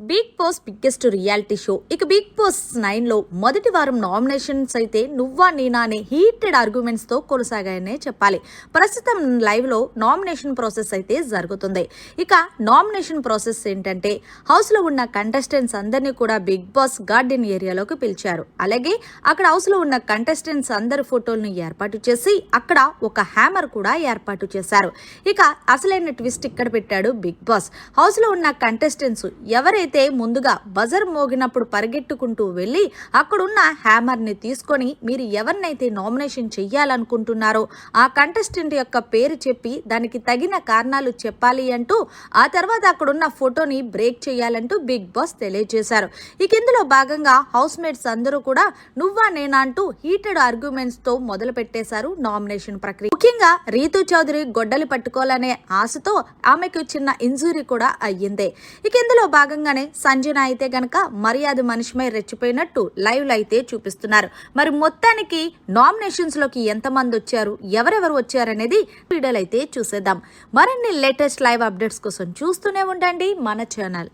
Big Boss biggest reality show Bigg Boss 9 లో మొదటి వారం నామినేషన్స్ అయితే నువ్వా నేనా అనే హీటెడ్ ఆర్గ్యుమెంట్స్ తో కొనసాగాయనే చెప్పాలి. ప్రస్తుతం లైవ్ లో నామినేషన్ ప్రాసెస్ అయితే జరుగుతుంది. నామినేషన్ ప్రాసెస్ ఏంటంటే హౌస్ లో ఉన్న కంటెస్టెంట్స్ అందరినీ కూడా బిగ్ బాస్ గార్డెన్ ఏరియాలోకి పిలిచారు. అలాగే అక్కడ హౌస్ లో ఉన్న కంటెస్టెంట్స్ అందరి ఫోటోలను ఏర్పాటు చేసి అక్కడ ఒక హ్యామర్ కూడా ఏర్పాటు చేశారు. అసలైన ట్విస్ట్ ఇక్కడ పెట్టాడు బిగ్ బాస్. హౌస్ లో ఉన్న కంటెస్టెంట్స్ ఎవరైతే ముందుగా బజర్ మోగినప్పుడు పరిగెట్టుకుంటూ వెళ్ళి అక్కడున్న హ్యామర్ ని తీసుకొని మీరు ఎవరినైతే నామినేషన్ చెయ్యాలనుకుంటున్నారో ఆ కంటెస్టెంట్ యొక్క పేరు చెప్పి దానికి తగిన కారణాలు చెప్పాలి అంటూ ఆ తర్వాత అక్కడున్న ఫోటోని బ్రేక్ చేయాలంటూ బిగ్ బాస్ తెలియజేశారు. ఇందులో భాగంగా హౌస్ మేట్స్ అందరూ కూడా నువ్వా నేనా అంటూ హీటెడ్ ఆర్గ్యుమెంట్స్ తో మొదలు పెట్టేశారు నామినేషన్ ప్రక్రియ. ముఖ్యంగా రీతూ చౌదరి గొడ్డలి పట్టుకోవాలనే ఆశతో ఆమెకు చిన్న ఇంజురీ కూడా అయ్యింది. ఇందులో భాగంగానే సంజన అయితే గనక మర్యాద మనిషిపై రెచ్చిపోయినట్టు లైవ్ అయితే చూపిస్తున్నారు. మరి మొత్తానికి నామినేషన్స్ లోకి ఎంతమంది వచ్చారు, ఎవరెవరు వచ్చారనేది వీడియోలో అయితే చూసేద్దాం. మరిన్ని లేటెస్ట్ లైవ్ అప్డేట్స్ కోసం చూస్తూనే ఉండండి మన ఛానల్.